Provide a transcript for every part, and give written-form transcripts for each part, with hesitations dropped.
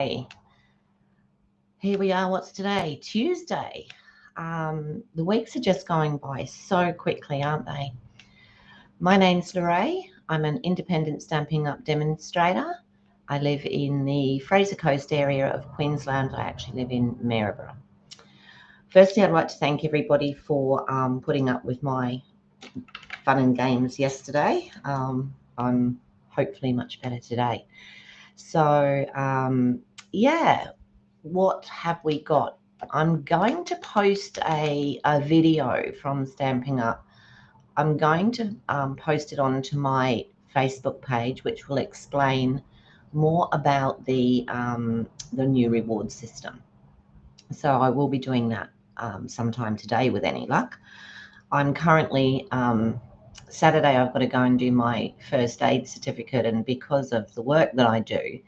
Hey, here we are. What's today? Tuesday. The weeks are just going by so quickly, aren't they? My name's Lorraine. I'm an independent Stampin' Up demonstrator. I live in the Fraser Coast area of Queensland. I actually live in Maryborough. Firstly, I'd like to thank everybody for putting up with my fun and games yesterday. I'm hopefully much better today. So, yeah, what have we got? I'm going to post a video from Stamping Up. I'm going to post it onto my Facebook page, which will explain more about the new reward system. So I will be doing that sometime today with any luck. I'm currently, Saturday I've got to go and do my first aid certificate, and because of the work that I do,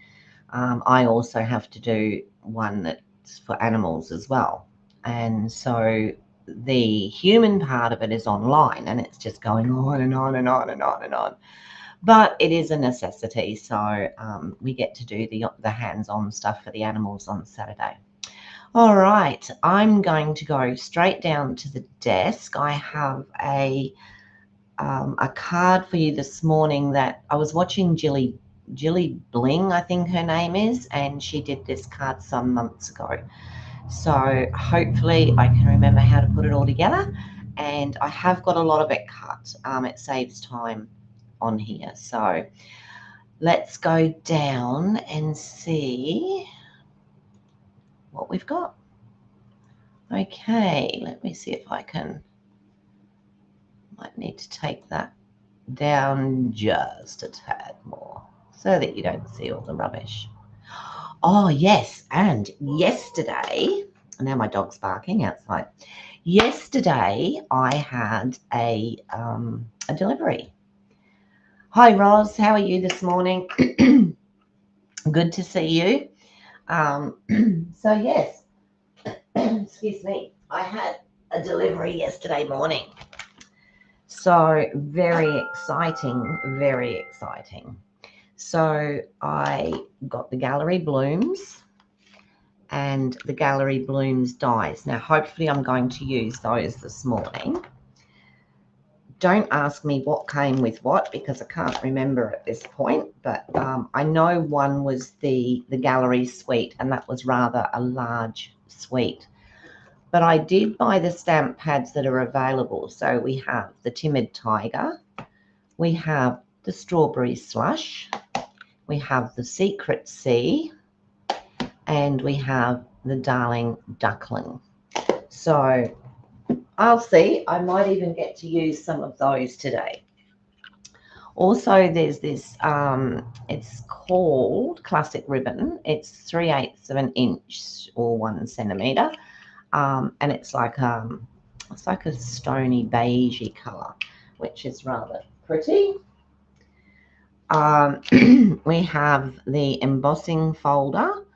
I also have to do one that's for animals as well. And so the human part of it is online, and it's just going on and on and on and on and on. But it is a necessity, so we get to do the hands-on stuff for the animals on Saturday. All right, I'm going to go straight down to the desk. I have a card for you this morning that I was watching Jilly Bling, I think her name is, and she did this card some months ago. So hopefully I can remember how to put it all together, and I have got a lot of it cut. It saves time on here. So let's go down and see what we've got. Okay, let me see if I might need to take that down just a tad more so that you don't see all the rubbish. Oh, yes, and yesterday, now my dog's barking outside. Yesterday, I had a delivery. Hi, Roz. How are you this morning? Good to see you. So, yes, excuse me, I had a delivery yesterday morning. So, very exciting, very exciting. So I got the Gallery Blooms and the Gallery Blooms dies. Now, hopefully I'm going to use those this morning. Don't ask me what came with what because I can't remember at this point, but I know one was the Gallery suite, and that was rather a large suite. But I did buy the stamp pads that are available. So we have the Timid Tiger, we have the Strawberry Slush, we have the Secret Sea, and we have the Darling Duckling. So I'll see. I might even get to use some of those today. Also, there's this, it's called Classic Ribbon. It's 3/8 of an inch or 1 centimetre, and it's like a stony beigey colour, which is rather pretty. We have the embossing folder,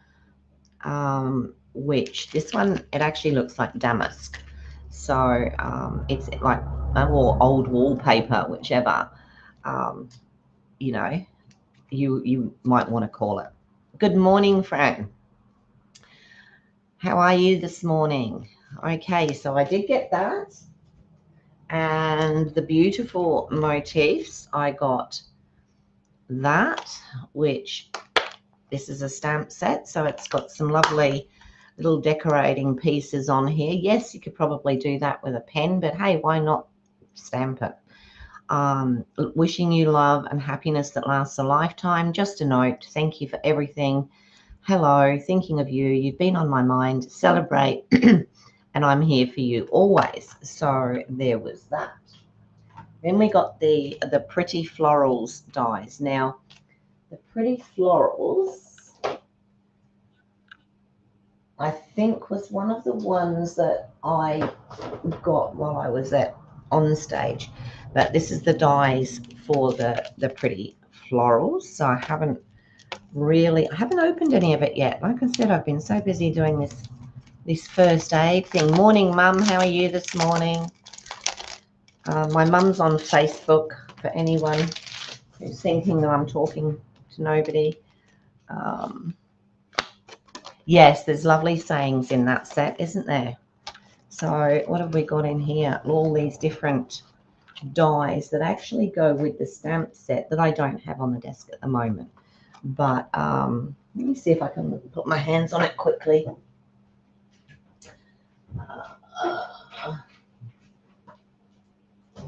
which this one, it actually looks like damask. So it's like old wallpaper, whichever, you know, you might want to call it. Good morning, Fran. How are you this morning? Okay, so I did get that. And the beautiful motifs, I got that, which this is a stamp set, so it's got some lovely little decorating pieces on here. Yes, you could probably do that with a pen, but hey, why not stamp it? Wishing you love and happiness that lasts a lifetime. Just a note, thank you for everything. Hello, thinking of you. You've been on my mind. Celebrate, and I'm here for you always. So there was that. Then we got the Pretty Florals dies. Now, the Pretty Florals, I think, was one of the ones that I got while I was on stage. But this is the dies for the Pretty Florals. So I haven't opened any of it yet. Like I said, I've been so busy doing this first aid thing. Morning, Mum. How are you this morning? My mum's on Facebook for anyone who's thinking that I'm talking to nobody. Yes, there's lovely sayings in that set, isn't there? So what have we got in here? All these different dies that actually go with the stamp set that I don't have on the desk at the moment. But let me see if I can put my hands on it quickly.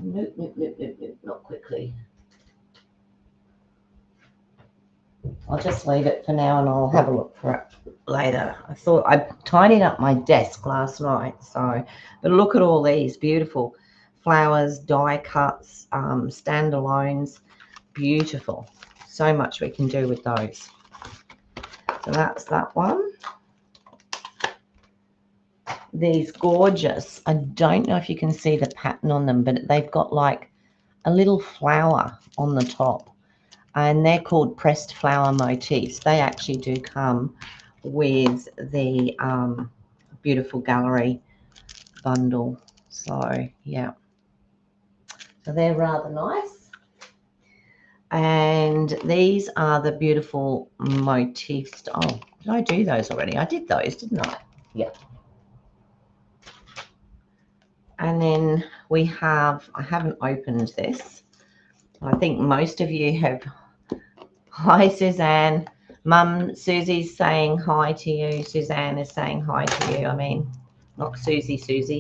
Nope, not quickly. I'll just leave it for now and I'll have a look for it later. I thought I tidied up my desk last night, so, but look at all these beautiful flowers, die cuts, standalones, beautiful. So much we can do with those. So that's that one. These gorgeous, I don't know if you can see the pattern on them, but they've got like a little flower on the top, and they're called pressed flower motifs. They actually do come with the beautiful gallery bundle. So yeah, so they're rather nice. And these are the beautiful motifs. Oh, did I do those already? I did those, didn't I? Yeah. And then we have, I haven't opened this. I think most of you have. Hi, Suzanne. Mum, Susie's saying hi to you. Suzanne is saying hi to you. I mean, not Susie,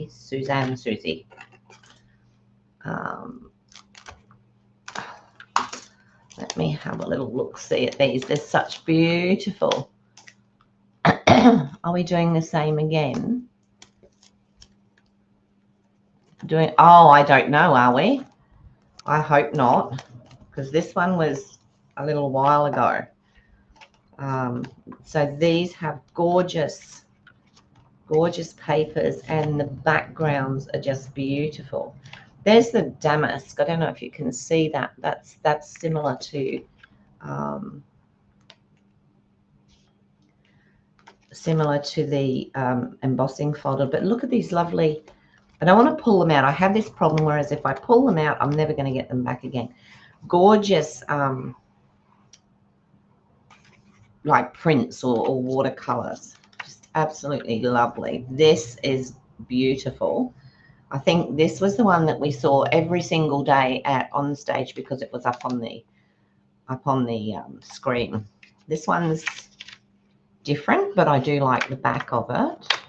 Suzanne, Susie. Let me have a little look-see at these. They're such beautiful. Are we doing the same again? Oh, I don't know, are we? I hope not, because this one was a little while ago. So these have gorgeous papers, and the backgrounds are just beautiful. There's the damask. I don't know if you can see that. That's similar to the embossing folder. But look at these lovely. I don't want to pull them out. I have this problem, whereas if I pull them out, I'm never going to get them back again. Gorgeous like prints or watercolors. Just absolutely lovely. This is beautiful. I think this was the one that we saw every single day on stage because it was up on the screen. This one's different, but I do like the back of it.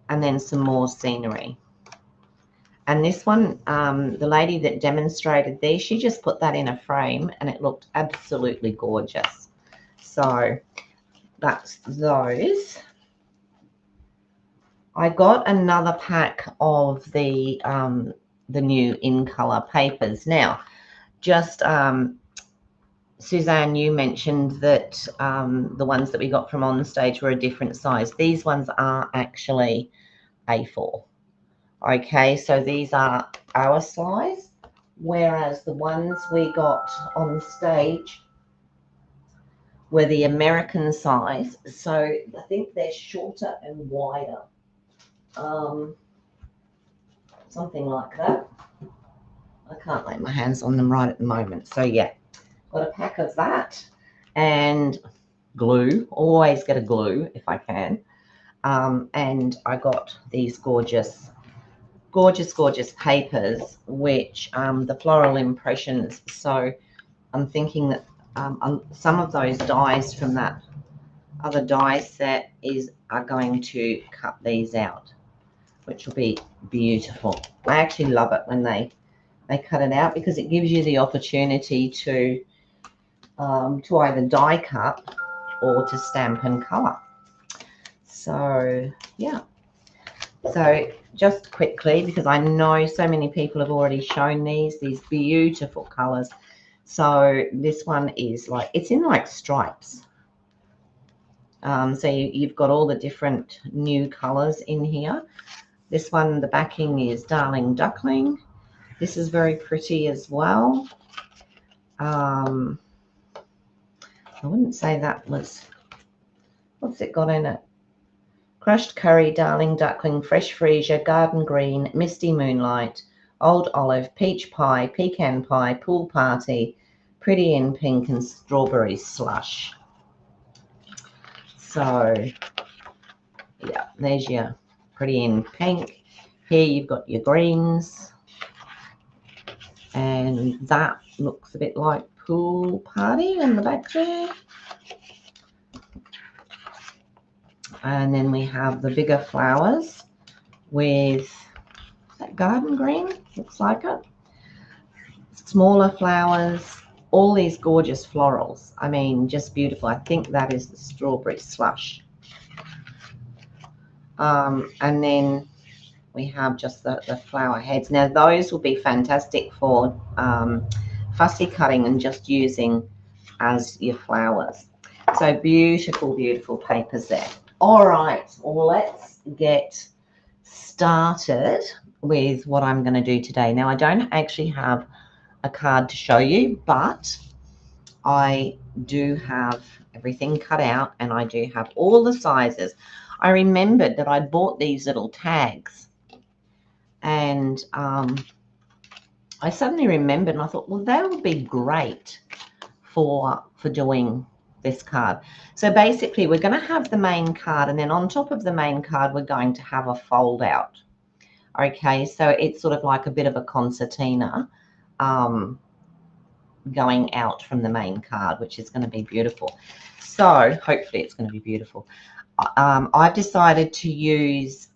And then some more scenery. And this one, the lady that demonstrated these, she just put that in a frame and it looked absolutely gorgeous. So that's those. I got another pack of the new in color papers. Now, just Suzanne, you mentioned that the ones that we got from on stage were a different size. These ones are actually A4. Okay, so these are our size, whereas the ones we got on stage were the American size. So I think they're shorter and wider. Something like that. I can't lay my hands on them right at the moment. So yeah, got a pack of that and glue. Always get a glue if I can. And I got these gorgeous papers, which the floral impressions. So I'm thinking that some of those dies from that other die set are going to cut these out, which will be beautiful. I actually love it when they cut it out because it gives you the opportunity to either die cut or to stamp and color. So yeah. So just quickly, because I know so many people have already shown these beautiful colors. So this one is like, it's in like stripes. So you've got all the different new colors in here. This one, the backing is Darling Duckling. This is very pretty as well. I wouldn't say that was, what's it got in it? Crushed Curry, Darling Duckling, Fresh Freesia, Garden Green, Misty Moonlight, Old Olive, Peach Pie, Pecan Pie, Pool Party, Pretty in Pink, and Strawberry Slush. So there's your pretty in pink. Here you've got your greens, and that looks a bit like pool party in the back there. And then we have the bigger flowers with that garden green, looks like it. Smaller flowers, all these gorgeous florals. I mean, just beautiful. I think that is the strawberry slush. And then we have just the flower heads. Now those will be fantastic for fussy cutting and just using as your flowers. So beautiful, beautiful papers there. All right, let's get started with what I'm going to do today. Now I don't actually have a card to show you, but I do have everything cut out and I do have all the sizes. I remembered that I bought these little tags, and I suddenly remembered, and I thought, well, that would be great for doing this card. So basically we're going to have the main card, and then on top of the main card we're going to have a fold out. Okay, so it's sort of like a bit of a concertina going out from the main card, which is going to be beautiful. So hopefully it's going to be beautiful. I've decided to use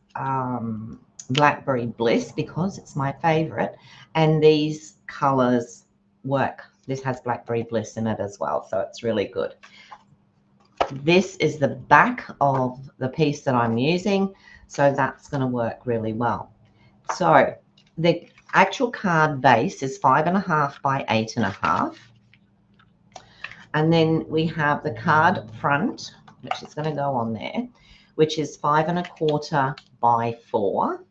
Blackberry Bliss because it's my favorite, and these colors work. This has Blackberry Bliss in it as well, so it's really good. This is the back of the piece that I'm using, so that's going to work really well. So the actual card base is 5.5 by 8.5, and then we have the card front, which is going to go on there, which is 5.25 by 4,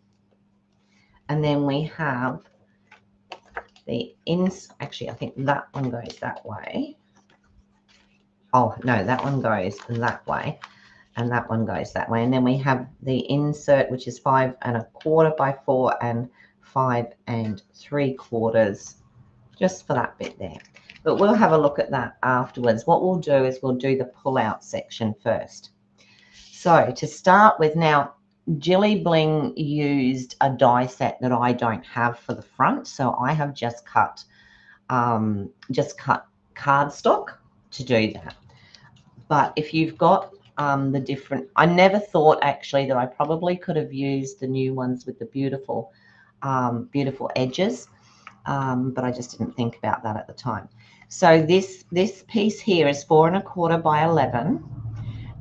and then we have the actually I think that one goes that way. Oh no, that one goes that way, and that one goes that way, and then we have the insert, which is 5.25 by 4 and 5 3/4, just for that bit there. But we'll have a look at that afterwards. What we'll do is we'll do the pull out section first. So to start with, now Jilly Bling used a die set that I don't have for the front, so I have just cut cardstock to do that. But if you've got the different, I never thought actually that I probably could have used the new ones with the beautiful beautiful edges, but I just didn't think about that at the time. So this piece here is 4.25 by 11,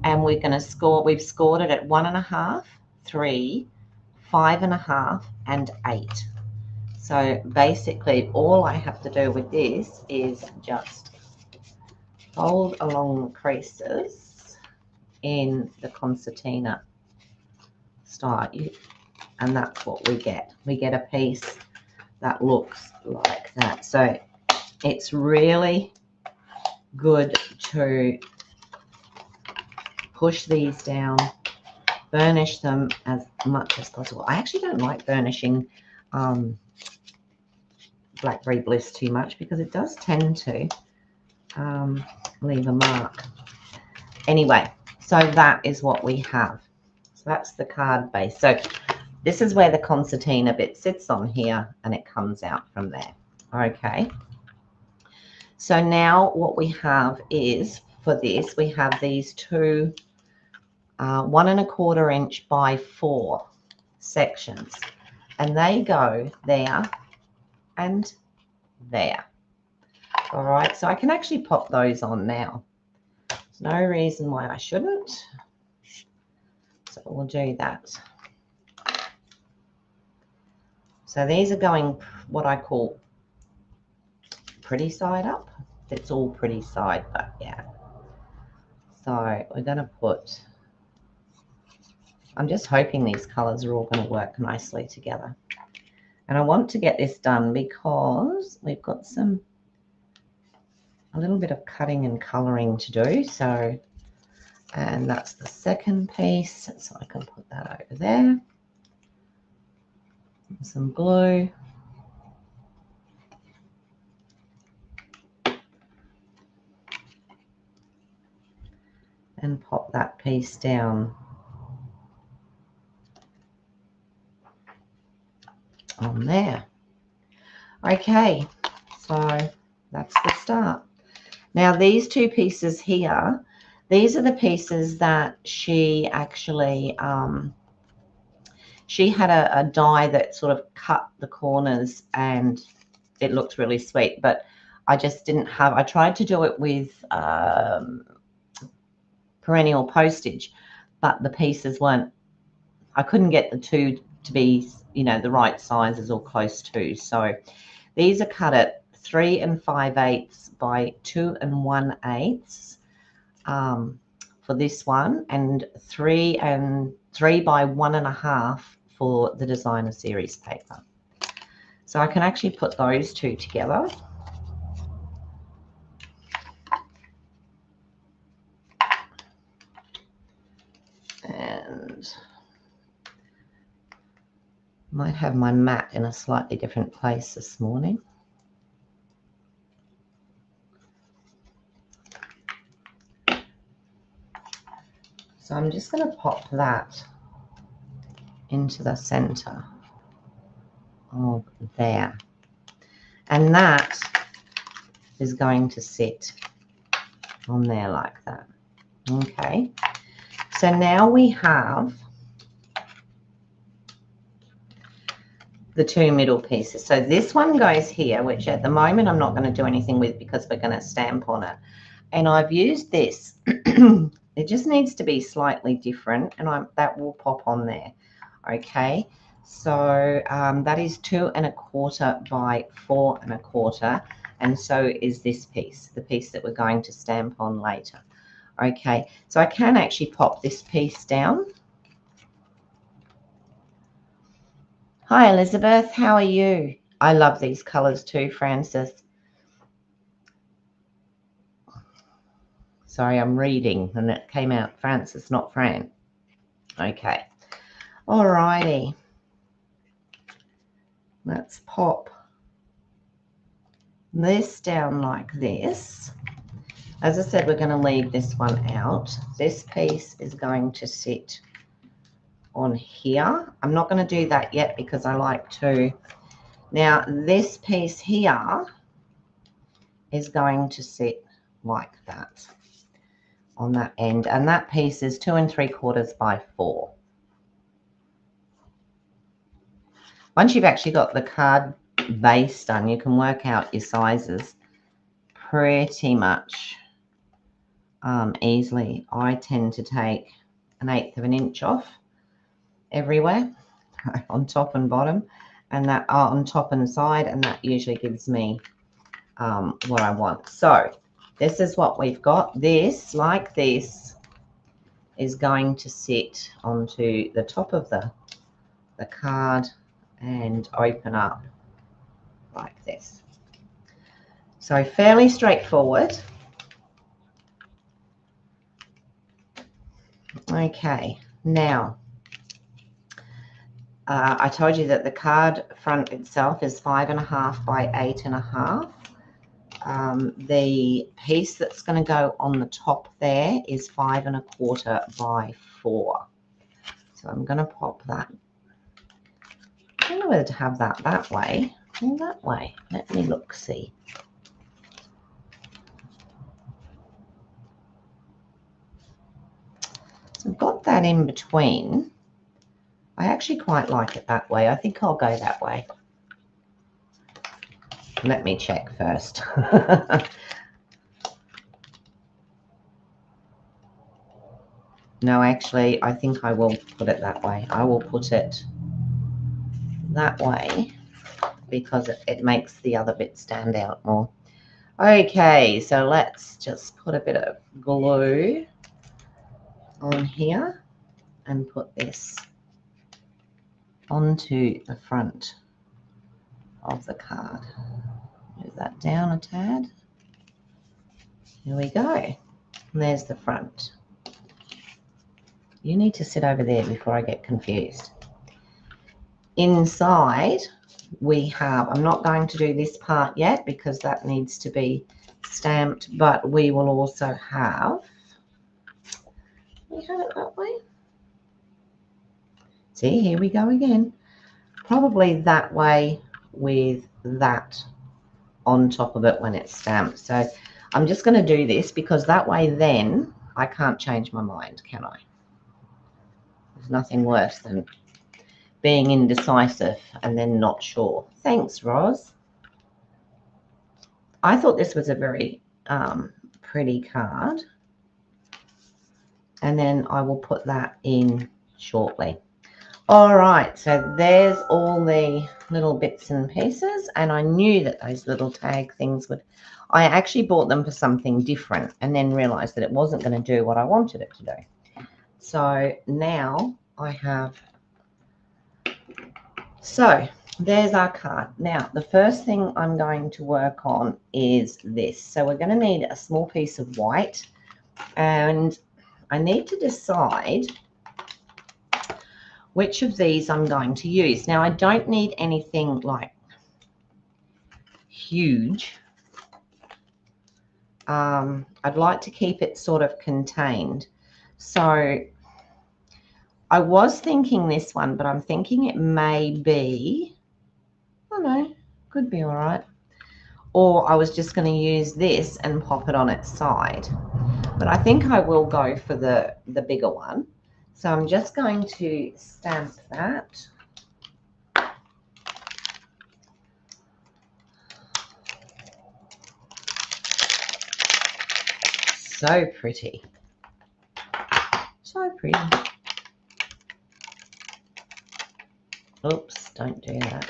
and we're going to score. We've scored it at 1.5, 3, 5.5, and 8. So basically, all I have to do with this is just fold along the creases in the concertina style, and that's what we get. We get a piece that looks like that. So it's really good to push these down, burnish them as much as possible. I actually don't like burnishing Blackberry Bliss too much because it does tend to leave a mark. Anyway, so that is what we have. So that's the card base. So this is where the concertina bit sits on here, and it comes out from there. Okay. So now what we have is, for this, we have these two 1.25 inch by 4 sections, and they go there and there. All right, so I can actually pop those on now. There's no reason why I shouldn't. So we'll do that. So these are going what I call pretty side up. It's all pretty side, but yeah. So we're going to put, I'm just hoping these colors are all going to work nicely together. And I want to get this done because we've got a little bit of cutting and coloring to do. So, and that's the second piece. So I can put that over there. Some glue. And pop that piece down on there. Okay, so that's the start. Now these two pieces here, these are the pieces that she actually, she had a die that sort of cut the corners and it looked really sweet, but I just didn't have, I tried to do it with perennial postage, but the pieces weren't, I couldn't get the two to be, you know, the right sizes or close to. So these are cut at 3 5/8 by 2 1/8 for this one, and 3 by 1 1/2 for the designer series paper. So I can actually put those two together. And might have my mat in a slightly different place this morning. So I'm just going to pop that into the center of there. And that is going to sit on there like that. Okay. So now we have the two middle pieces. So this one goes here, which at the moment I'm not going to do anything with because we're going to stamp on it. And I've used this. It just needs to be slightly different, and that will pop on there. Okay, so that is 2 1/4 by 4 1/4, and so is this piece, the piece that we're going to stamp on later. Okay, so I can actually pop this piece down. Hi Elizabeth, how are you? I love these colors too, Francis. Sorry, I'm reading and it came out Francis, not Fran. Okay. All righty. Let's pop this down like this. As I said, we're going to leave this one out. This piece is going to sit on here. I'm not going to do that yet because I like to. Now, this piece here is going to sit like that on that end, and that piece is 2 3/4 by 4. Once you've actually got the card base done, you can work out your sizes pretty much easily. I tend to take 1/8 of an inch off everywhere on top and bottom, and that on top and side, and that usually gives me what I want. So this is what we've got. This, like this, is going to sit onto the top of the card and open up like this. So fairly straightforward. Okay, now I told you that the card front itself is 5 1/2 by 8 1/2. The piece that's going to go on the top there is 5 1/4 by 4. So I'm going to pop that. I don't know whether to have that way or that way. Let me look, see. So I've got that in between. I actually quite like it that way. I think I'll go that way. Let me check first. No, actually, I think I will put it that way. I will put it that way because it makes the other bit stand out more. Okay, so let's just put a bit of glue on here and put this onto the front of the card. Move that down a tad. Here we go. And there's the front. You need to sit over there before I get confused. Inside we have, I'm not going to do this part yet because that needs to be stamped, but we will also have, we have it that way. See, here we go again. probably that way with that on top of it when it's stamped. So I'm just going to do this because that way then I can't change my mind, can I? There's nothing worse than being indecisive and then not sure. Thanks, Roz. I thought this was a very pretty card. And then I will put that in shortly. All right, so there's all the little bits and pieces, and I knew that those little tag things would, I actually bought them for something different and then realized that it wasn't going to do what I wanted it to do. So now I have, so there's our card. Now, the first thing I'm going to work on is this. So we're going to need a small piece of white, and I need to decide which of these I'm going to use. Now, I don't need anything like huge. I'd like to keep it sort of contained. So I was thinking this one, but I'm thinking it may be, I don't know, could be all right. Or I was just going to use this and pop it on its side. But I think I will go for the bigger one. So I'm just going to stamp that. So pretty. So pretty. Oops, don't do that.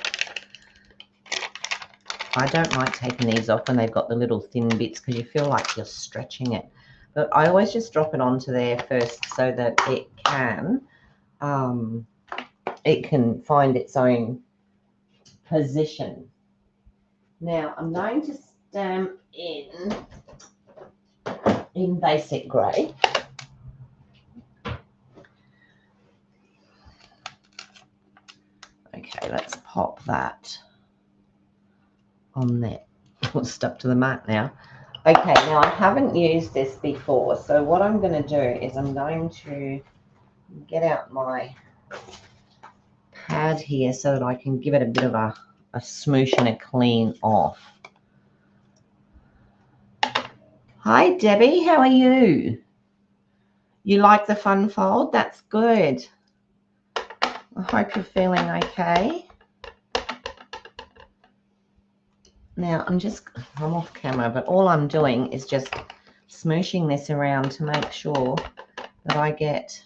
I don't like taking these off when they've got the little thin bits because you feel like you're stretching it. But I always just drop it onto there first so that it can find its own position. Now I'm going to stamp in basic grey. Okay, let's pop that on there. It's stuck to the mat now. Okay, now I haven't used this before, so what I'm going to do is I'm going to get out my pad here so that I can give it a bit of a smoosh and a clean off. Hi Debbie, how are you? You like the fun fold? That's good. I hope you're feeling okay. Now I'm off camera, but all I'm doing is just smooshing this around to make sure that I get,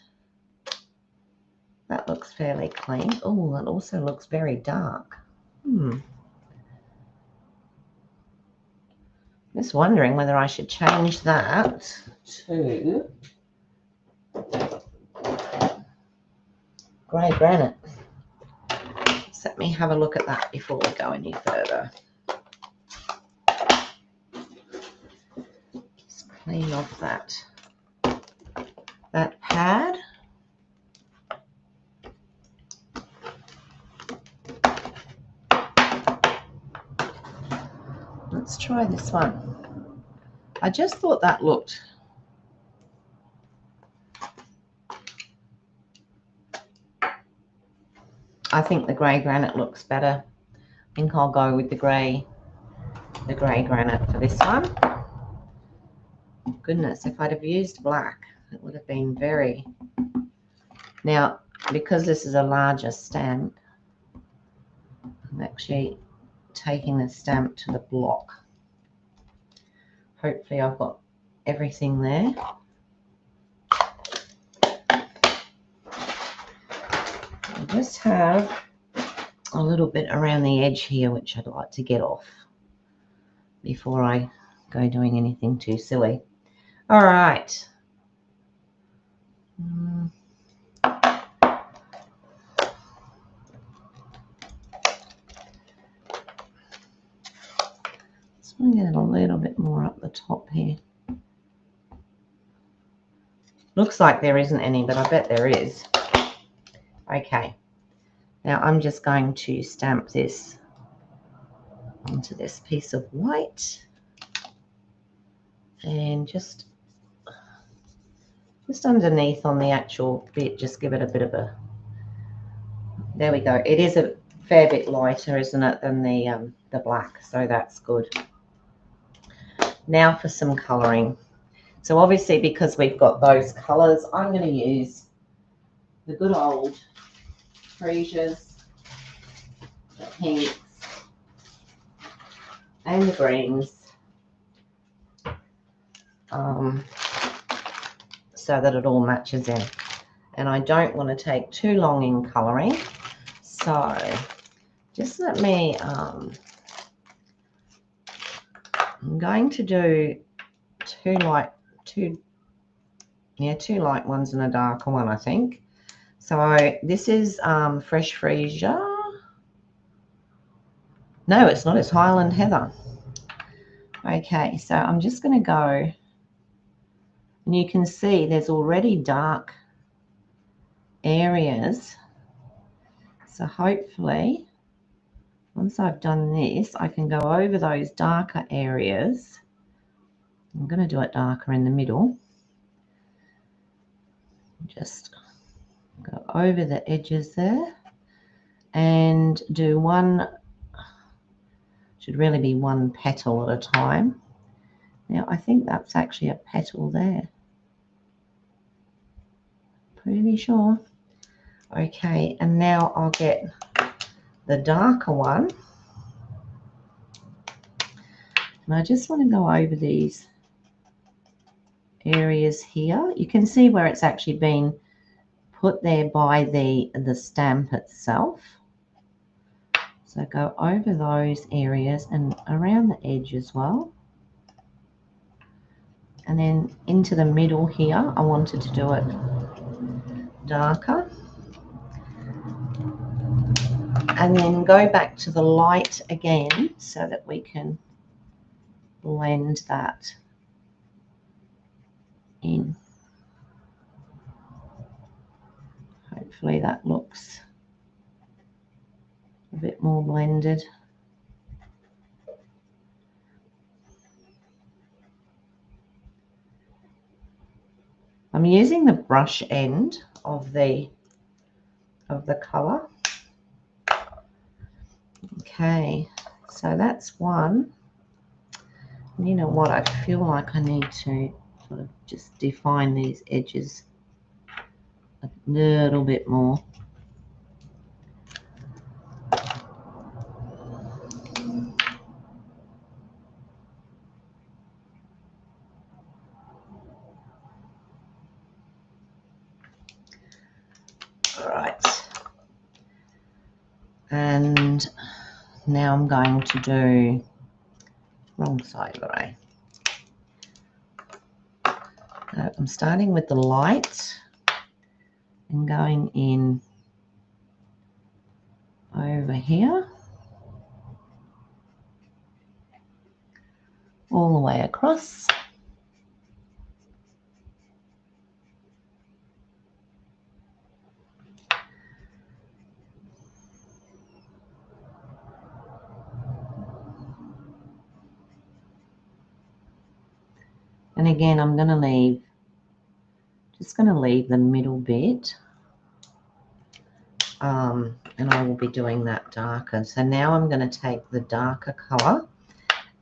that looks fairly clean. Oh, it also looks very dark. Just wondering whether I should change that to grey granite. Just let me have a look at that before we go any further. Just clean off that pad. Let's try this one. I just thought that looked, I think the grey granite looks better. I think I'll go with the grey granite for this one. Goodness, if I'd have used black, it would have been very... Now, because this is a larger stamp, I'm actually taking the stamp to the block. Hopefully I've got everything there. I just have a little bit around the edge here which I'd like to get off before I go doing anything too silly. All right. Just want to get it a little bit more up the top here. Looks like there isn't any, but I bet there is. Okay. Now I'm just going to stamp this onto this piece of white and just underneath on the actual bit, just give it a bit of a, there we go. It is a fair bit lighter, isn't it, than the black, so that's good. Now for some colouring. So obviously, because we've got those colours, I'm going to use the good old freesias, the pinks and the greens, so that it all matches in. And I don't want to take too long in colouring, so just let me, I'm going to do two light ones and a darker one, I think. So this is Fresh Freesia. No, it's not, it's Highland Heather. Okay, so I'm just going to go, and you can see there's already dark areas. So hopefully, once I've done this, I can go over those darker areas. I'm going to do it darker in the middle. Just go over the edges there and do one, should really be one petal at a time. Now I think that's actually a petal there. Pretty sure. Okay, and now I'll get the darker one. And I just want to go over these areas here. You can see where it's actually been put there by the stamp itself. So go over those areas and around the edge as well. And then into the middle here, I wanted to do it darker. And then go back to the light again so that we can blend that in. Hopefully that looks a bit more blended. I'm using the brush end of the colour. Okay, so that's one. And you know what, I feel like I need to sort of just define these edges a little bit more. All right, and now I'm going to do wrong side, Lorraine. I'm starting with the light and going in over here, all the way across. And again, I'm going to leave, just going to leave the middle bit. And I will be doing that darker. So now I'm going to take the darker colour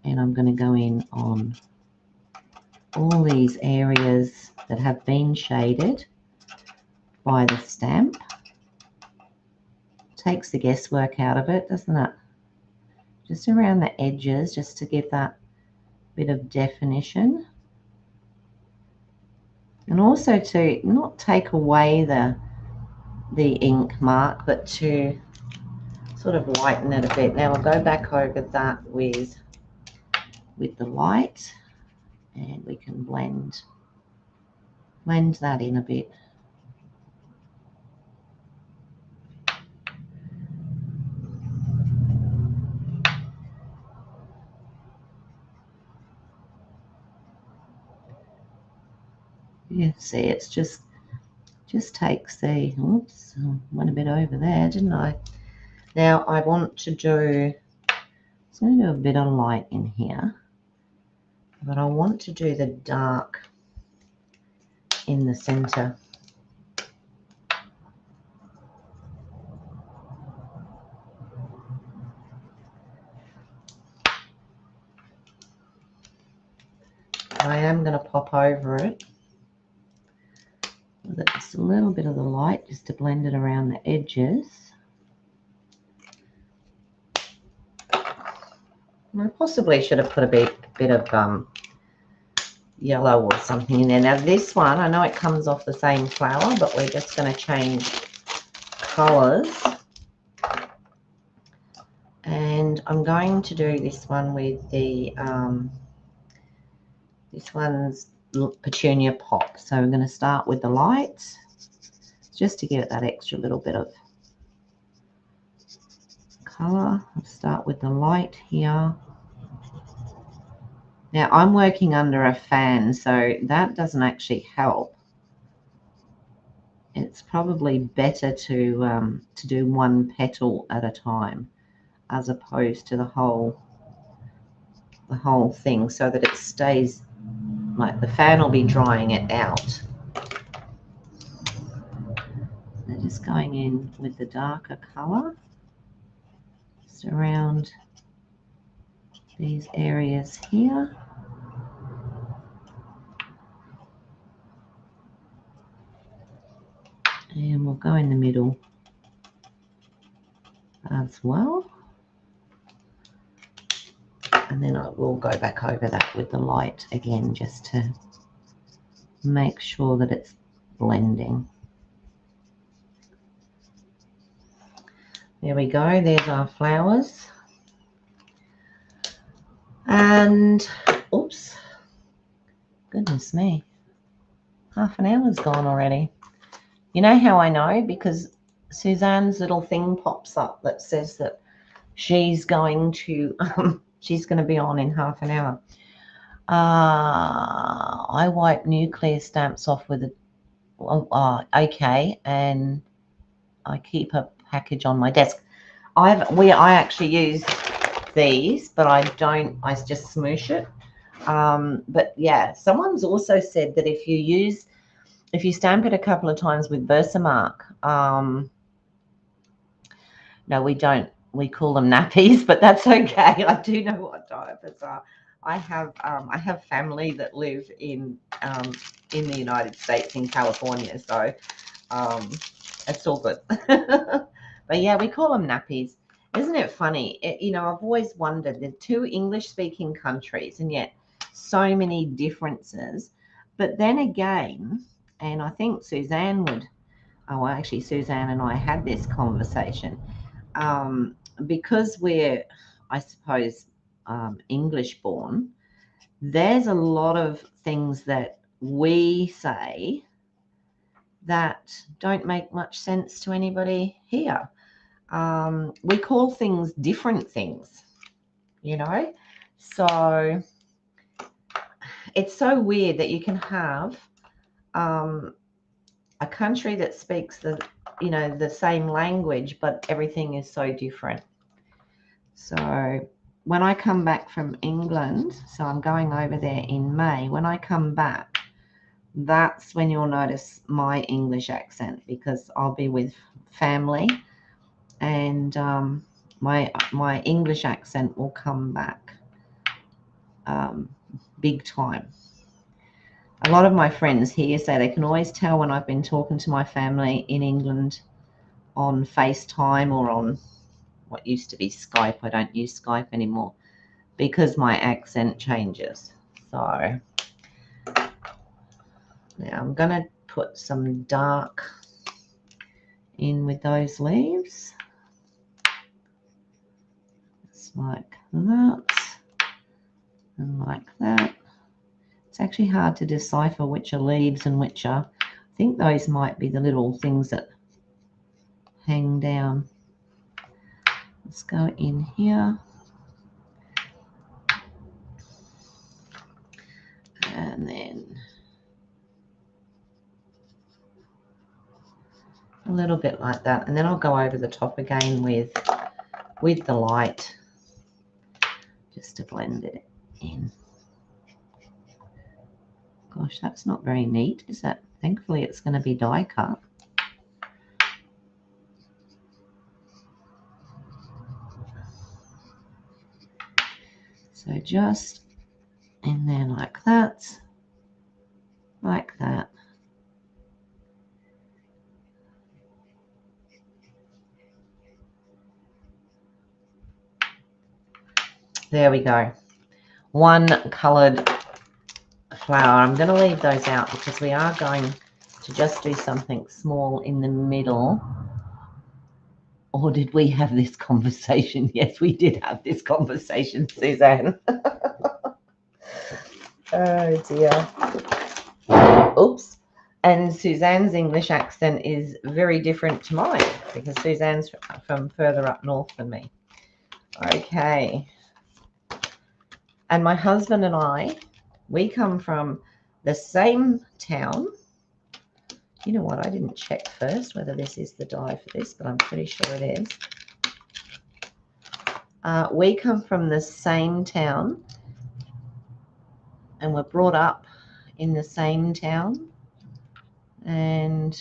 and I'm going to go in on all these areas that have been shaded by the stamp. Takes the guesswork out of it, doesn't it? Just around the edges, just to give that bit of definition. And also to not take away the ink mark, but to sort of lighten it a bit. Now I'll go back over that with the light and we can blend that in a bit. Yeah, see, it's just takes the, oops, went a bit over there, didn't I? Now I want to do, I'm going to do a bit of light in here, but I want to do the dark in the center. am going to pop over it with just a little bit of the light just to blend it around the edges. And I possibly should have put a bit of yellow or something in there. Now this one, I know it comes off the same flower, but we're just going to change colours. And I'm going to do this one with the, this one's Petunia Pop. So I'm going to start with the lights, just to give it that extra little bit of colour. I'll start with the light here. Now I'm working under a fan, so that doesn't actually help. It's probably better to do one petal at a time, as opposed to the whole thing, so that it stays, like the fan will be drying it out. They're just going in with the darker color, just around these areas here. And we'll go in the middle as well. And then I will go back over that with the light again, just to make sure that it's blending. There we go, there's our flowers. And, oops, goodness me, half an hour's gone already. You know how I know? Because Suzanne's little thing pops up that says that she's going to be on in half an hour. I wipe nuclear stamps off with a, okay, and I keep a package on my desk. I actually use these, but I just smoosh it. But yeah, someone's also said that if you stamp it a couple of times with Versamark, no, we don't. We call them nappies, but that's okay. I do know what diapers are. I have family that live in the United States, in California, so it's all good. But yeah, we call them nappies. Isn't it funny? I've always wondered, the two English-speaking countries, and yet so many differences. But then again, and I think Suzanne would, oh, actually, Suzanne and I had this conversation. Because we're, I suppose, English born, there's a lot of things that we say that don't make much sense to anybody here. We call things different things, so it's so weird that you can have a country that speaks the same language, but everything is so different. So when I come back from England, so I'm going over there in May, when I come back, that's when you'll notice my English accent, because I'll be with family, and my English accent will come back big time. A lot of my friends here say they can always tell when I've been talking to my family in England on FaceTime or on what used to be Skype. I don't use Skype anymore because my accent changes. So now I'm going to put some dark in with those leaves. Just like that and like that. It's actually hard to decipher which are leaves and which are, I think those might be the little things that hang down. Let's go in here. And then a little bit like that. And then I'll go over the top again with the light, just to blend it in. Gosh, that's not very neat, is that? Thankfully, it's going to be die cut. So just in there like that. There we go. One coloured flower. I'm going to leave those out because we are going to just do something small in the middle. Or did we have this conversation? Yes, we did have this conversation, Suzanne. Oh, dear. Oops. And Suzanne's English accent is very different to mine because Suzanne's from further up north than me. Okay. And my husband and I, we come from the same town. You know what? I didn't check first whether this is the dye for this, but I'm pretty sure it is. We come from the same town and were brought up in the same town and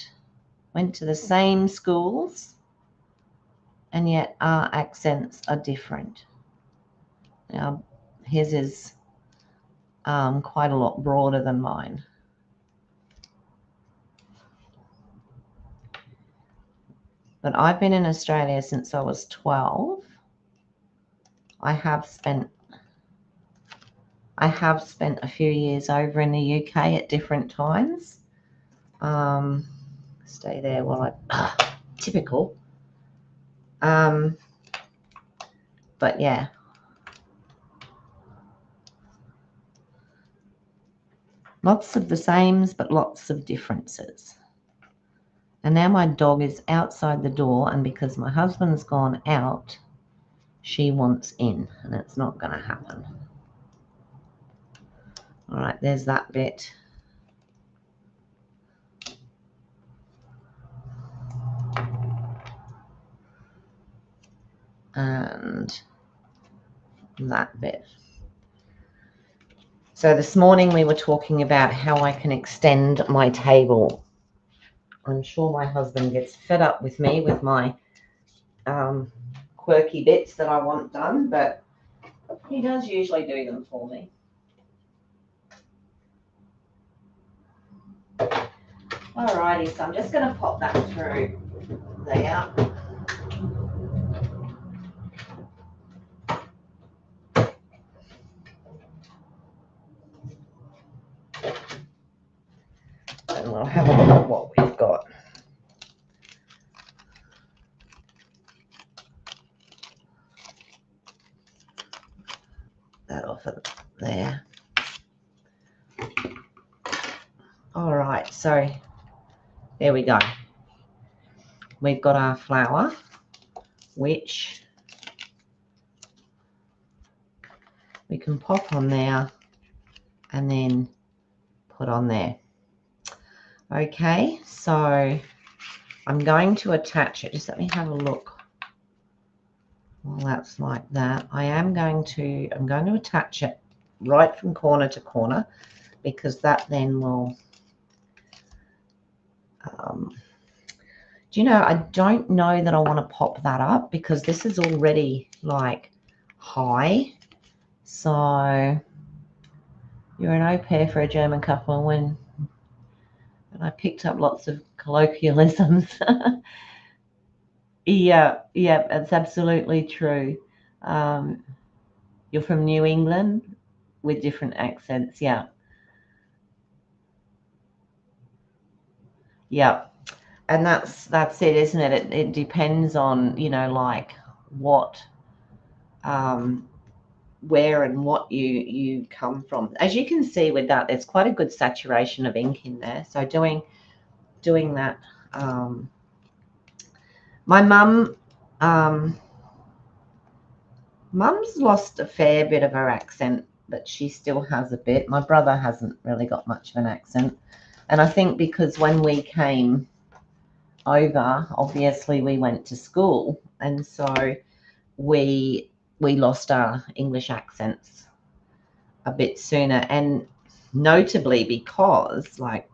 went to the same schools, and yet our accents are different. Now, his is quite a lot broader than mine. But I've been in Australia since I was 12. I have spent a few years over in the UK at different times. Stay there while typical. But yeah. Lots of the sames, but lots of differences. And now my dog is outside the door, and because my husband's gone out, she wants in, and it's not going to happen. All right, there's that bit. And that bit. So this morning we were talking about how I can extend my table. I'm sure my husband gets fed up with me with my quirky bits that I want done, but he does usually do them for me. Alrighty, so I'm just going to pop that through there. And we'll have a look at what we've got. That off of there. All right, so there we go. We've got our flower, which we can pop on there and then put on there. Okay, so I'm going to attach it. Just let me have a look. Well, that's like that. I'm going to attach it right from corner to corner because that then will do you know, I don't know that I want to pop that up because this is already like high. So you're an au pair for a German couple and I picked up lots of colloquialisms. Yeah, that's absolutely true. You're from New England with different accents. Yeah. Yeah. And that's it, isn't it? It depends on, you know, like what, where and what you come from. As you can see with that, there's quite a good saturation of ink in there. So doing that, my mum's lost a fair bit of her accent, but she still has a bit. My brother hasn't really got much of an accent. And I think because when we came over, obviously we went to school, and so we lost our English accents a bit sooner, and notably because like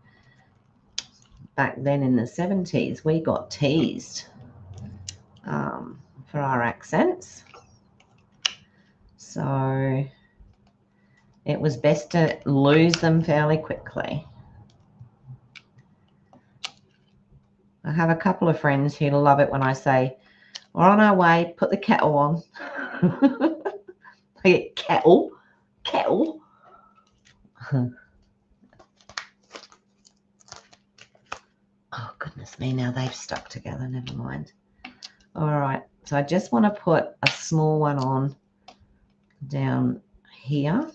back then in the 70s we got teased for our accents, so it was best to lose them fairly quickly. I have a couple of friends who love it when I say, we're on our way, put the kettle on. Okay, kettle. Oh, goodness me, now they've stuck together. Never mind. All right, so I just want to put a small one on down here.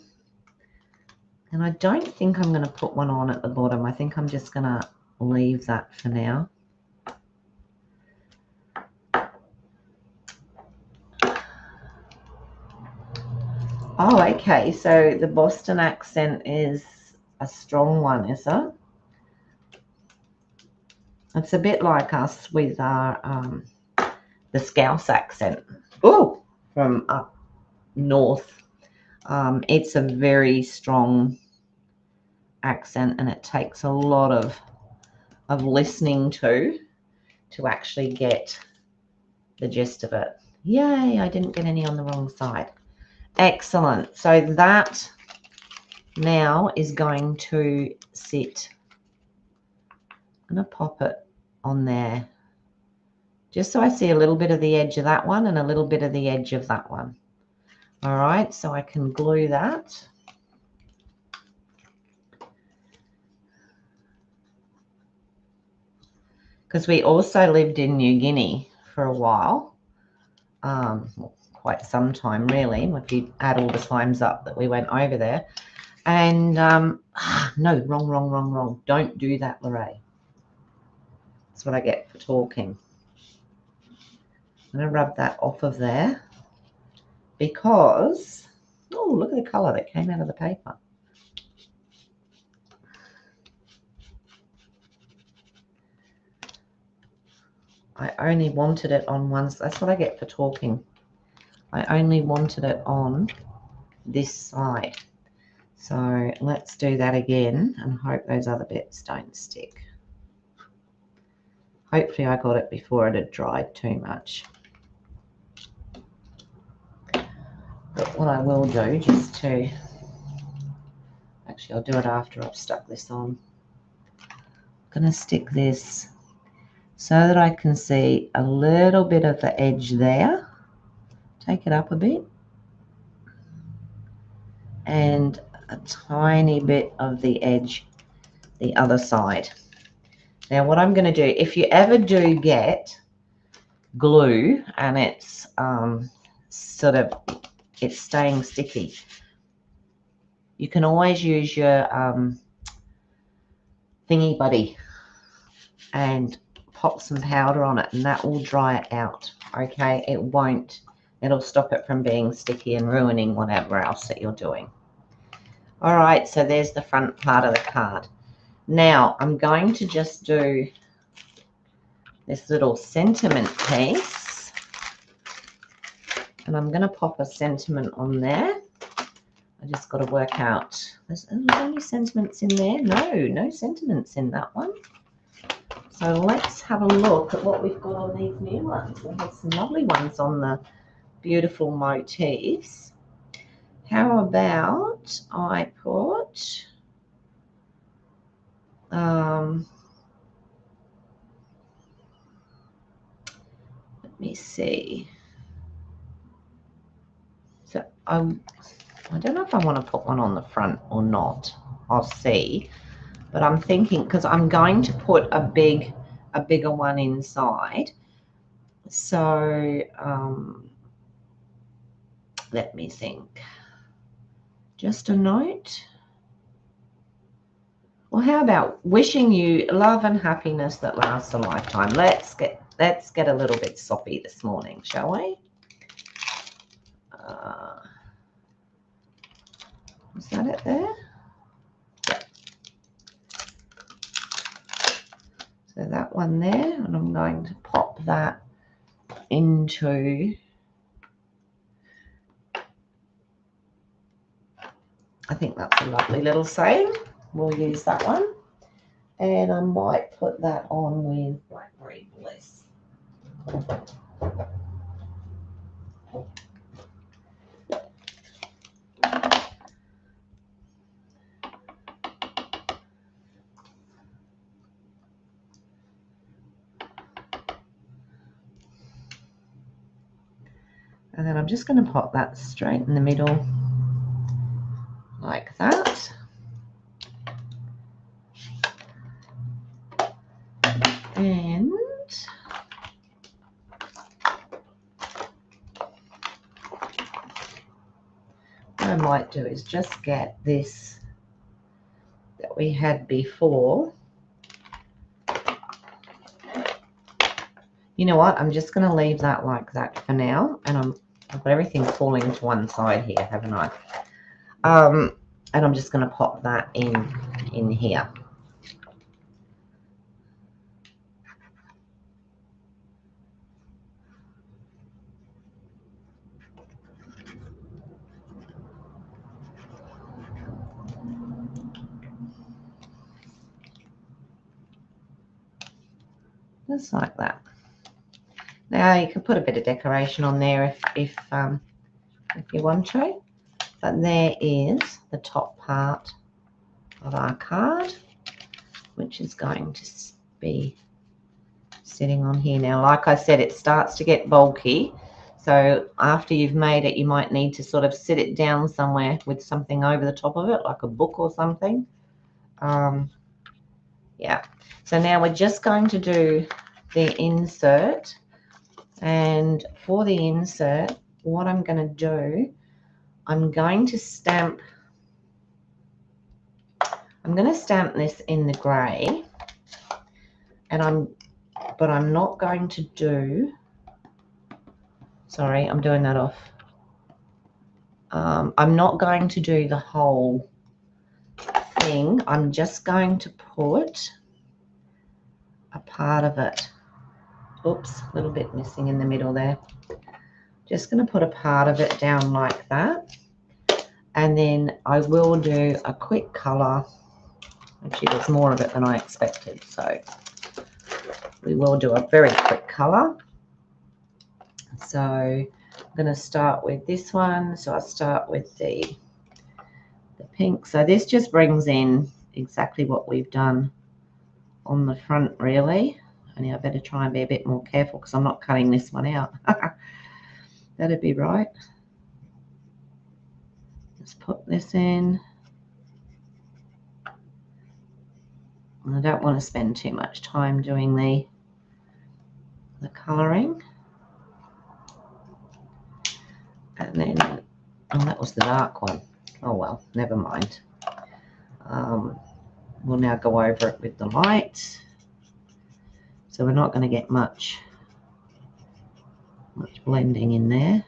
And I don't think I'm going to put one on at the bottom. I think I'm just going to leave that for now. Oh, okay, so the Boston accent is a strong one, is it? It's a bit like us with our the Scouse accent. Oh, from up north. It's a very strong accent, and it takes a lot of listening to actually get the gist of it. Yay, I didn't get any on the wrong side. Excellent. So that now is going to sit. I'm going to pop it on there just so I see a little bit of the edge of that one and a little bit of the edge of that one. All right, so I can glue that. Because we also lived in New Guinea for a while, quite some time really, if you add all the times up that we went over there. And no, wrong. Don't do that, Lorraine. That's what I get for talking. I'm going to rub that off of there because, oh, look at the colour that came out of the paper. I only wanted it on one. That's what I get for talking. I only wanted it on this side. So let's do that again and hope those other bits don't stick. Hopefully I got it before it had dried too much. But what I will do, just to, actually I'll do it after I've stuck this on. I'm going to stick this so that I can see a little bit of the edge there. Take it up a bit. And a tiny bit of the edge the other side. Now what I'm going to do, if you ever do get glue and it's sort of, it's staying sticky, you can always use your thingy buddy and pop some powder on it, and that will dry it out. Okay, it won't, it'll stop it from being sticky and ruining whatever else that you're doing. All right, so there's the front part of the card. Now I'm going to just do this little sentiment piece, and I'm going to pop a sentiment on there. I just got to work out, there's any sentiments in there? No sentiments in that one. So let's have a look at what we've got on these new ones. We have some lovely ones on the beautiful motifs. How about I put let me see. So I don't know if I want to put one on the front or not. I'll see. But I'm thinking, because I'm going to put a bigger one inside. So let me think. Just a note. Well, how about wishing you love and happiness that lasts a lifetime? Let's get a little bit soppy this morning, shall we? Is that it there? Yep. So that one there, and I'm going to pop that into, I think that's a lovely little saying. We'll use that one. And I might put that on with Blackberry Bliss. And then I'm just going to pop that straight in the middle like that. And what I might do is just get this that we had before. You know what? I'm just going to leave that like that for now. And I've got everything falling to one side here, haven't I? And I'm just going to pop that in here. Just like that. Now you can put a bit of decoration on there if you want to. But there is the top part of our card, which is going to be sitting on here. Now, like I said, it starts to get bulky. So after you've made it, you might need to sort of sit it down somewhere with something over the top of it, like a book or something. Yeah. So now we're just going to do the insert. And for the insert, what I'm going to do, I'm going to stamp this in the grey, but I'm not going to do, sorry, I'm doing that off. I'm not going to do the whole thing. I'm just going to put a part of it. Oops, a little bit missing in the middle there. Just going to put a part of it down like that. And then I will do a quick colour. Actually, there's more of it than I expected, so we will do a very quick colour. So I'm going to start with this one. So I'll start with the pink. So this just brings in exactly what we've done on the front, really. Only I better try and be a bit more careful because I'm not cutting this one out. That'd be right. Just put this in. And I don't want to spend too much time doing the colouring. And then, oh, that was the dark one. Oh well, never mind. We'll now go over it with the light. So we're not going to get much blending in there.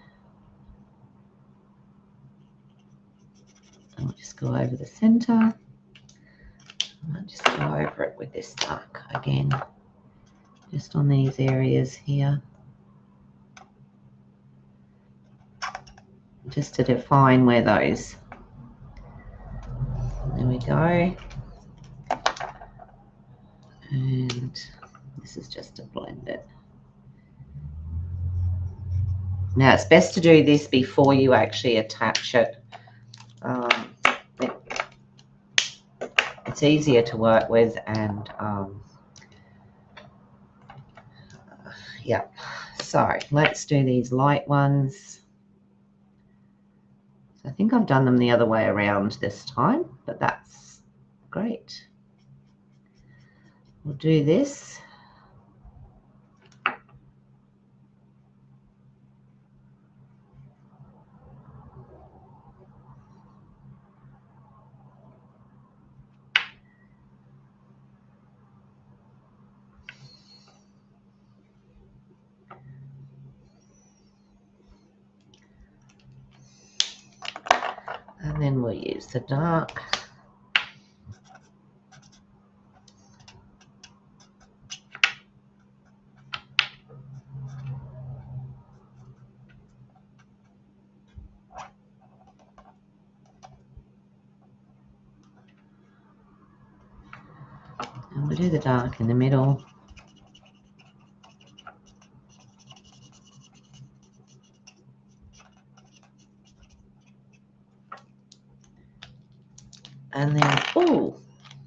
I'll just go over the centre. I'll just go over it with this dark again, just on these areas here, just to define where those. There we go. And this is just to blend it. Now it's best to do this before you actually attach it. It's easier to work with, and yeah. So let's do these light ones. So I think I've done them the other way around this time, but that's great. We'll do this. And then we'll use the dark. And we'll do the dark in the middle. And then, oh,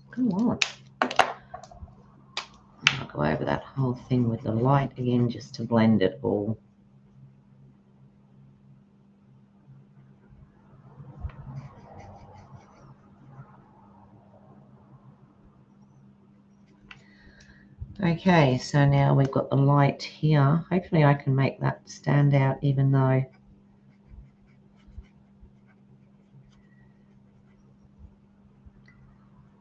come on. I'll go over that whole thing with the light again just to blend it all. Okay, so now we've got the light here. Hopefully I can make that stand out, even though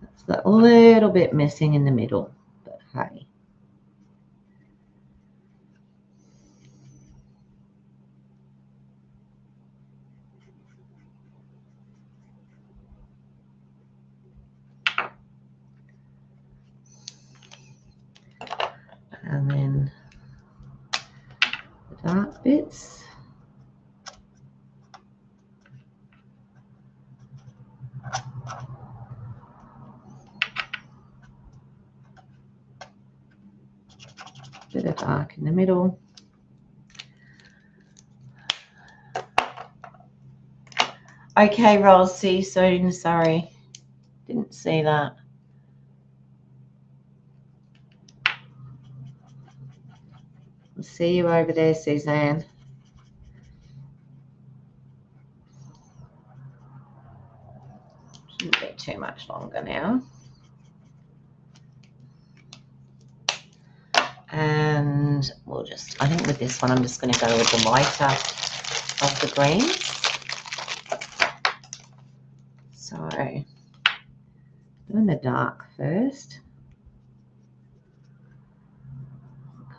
it's a little bit missing in the middle, but hey. And then the dark bits. Bit of dark in the middle. Okay, Roz, see you soon. Sorry, didn't see that. I'll see you over there, Suzanne. Shouldn't be too much longer now. And we'll just, I think with this one, I'm just going to go with the lighter of the greens. So, doing the dark first.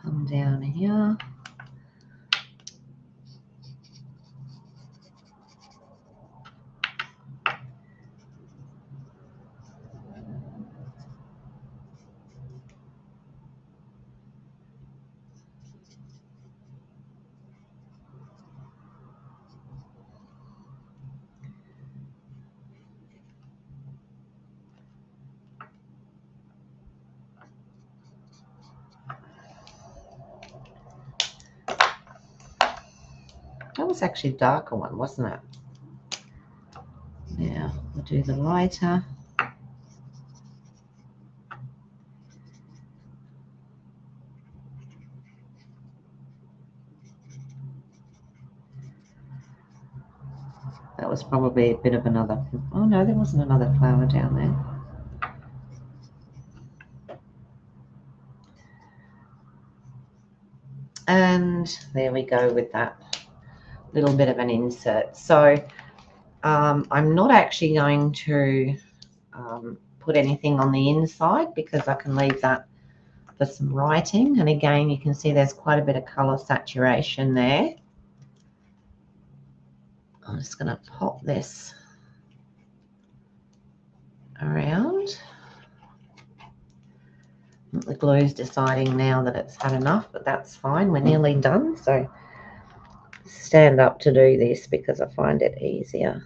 Come down here. That was actually a darker one, wasn't it? Now we'll do the lighter. That was probably a bit of another, oh no, there wasn't another flower down there. And there we go with that little bit of an insert. So I'm not actually going to put anything on the inside because I can leave that for some writing. And again, you can see there's quite a bit of color saturation there. I'm just going to pop this around. The glue's deciding now that it's had enough, but that's fine. We're nearly done. So stand up to do this because I find it easier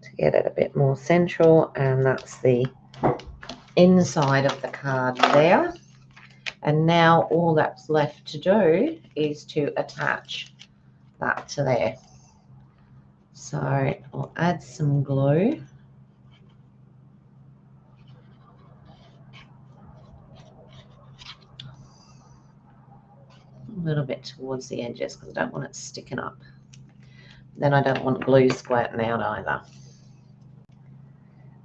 to get it a bit more central. And that's the inside of the card there. And now all that's left to do is to attach that to there. So I'll add some glue. A little bit towards the edges because I don't want it sticking up. Then I don't want glue squirting out either.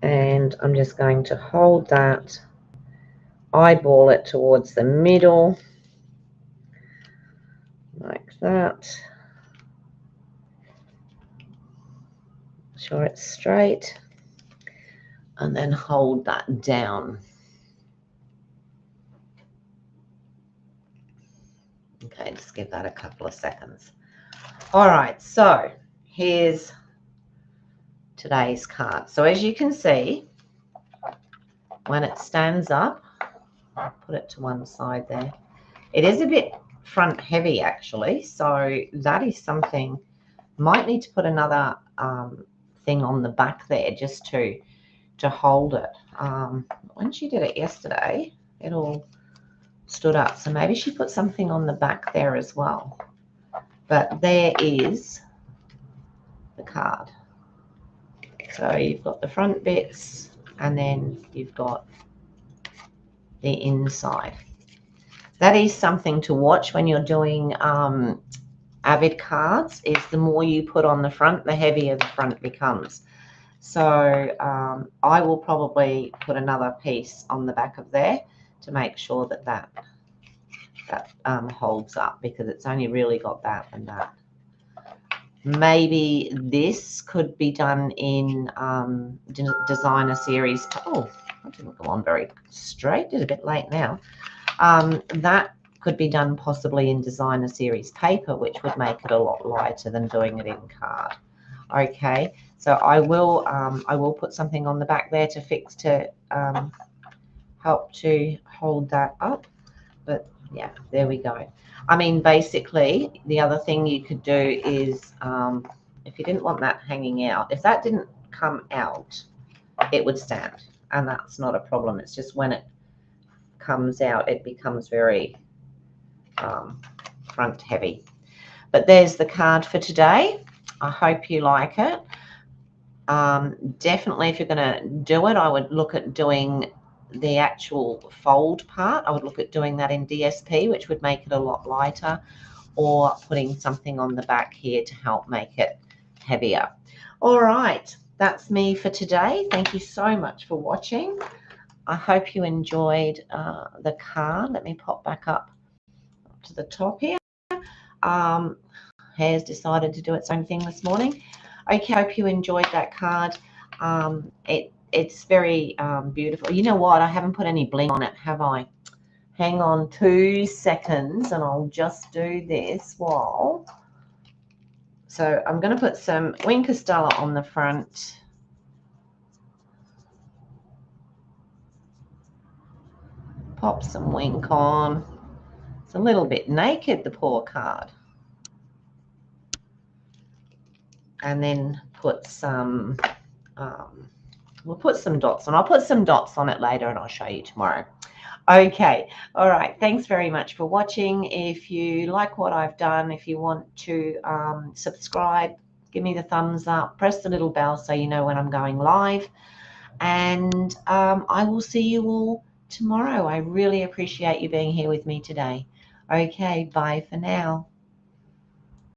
And I'm just going to hold that, eyeball it towards the middle, like that. Sure it's straight. And then hold that down. Okay, just give that a couple of seconds. All right, so here's today's card. So as you can see, when it stands up, I'll put it to one side there. It is a bit front heavy actually, so that is something, might need to put another thing on the back there just to hold it. When she did it yesterday, it all stood up, so maybe she put something on the back there as well. But there is the card. So you've got the front bits and then you've got the inside. That is something to watch when you're doing Avid cards, is the more you put on the front, the heavier the front becomes. So I will probably put another piece on the back of there. to make sure that that holds up, because it's only really got that and that. Maybe this could be done in designer series. Oh, that didn't go on very straight. It's a bit late now. That could be done possibly in designer series paper, which would make it a lot lighter than doing it in card. Okay, so I will put something on the back there to fix to help to hold that up. But yeah, there we go. I mean, basically, the other thing you could do is, if you didn't want that hanging out, if that didn't come out, it would stand, and that's not a problem. It's just when it comes out, it becomes very front heavy. But there's the card for today. I hope you like it. Definitely, if you're going to do it, I would look at doing the actual fold part. I would look at doing that in DSP, which would make it a lot lighter, or putting something on the back here to help make it heavier. All right, that's me for today. Thank you so much for watching. I hope you enjoyed the card. Let me pop back up to the top here. Hair's decided to do its own thing this morning. Okay, I hope you enjoyed that card. It's very beautiful. You know what? I haven't put any bling on it, have I? Hang on 2 seconds and I'll just do this while. So I'm going to put some Wink Stella on the front. Pop some Wink on. It's a little bit naked, the poor card. And then put some, we'll put some dots on. I'll put some dots on it later and I'll show you tomorrow. Okay, all right, thanks very much for watching. If you like what I've done, if you want to subscribe, give me the thumbs up, press the little bell so you know when I'm going live, and I will see you all tomorrow. I really appreciate you being here with me today. Okay, bye for now.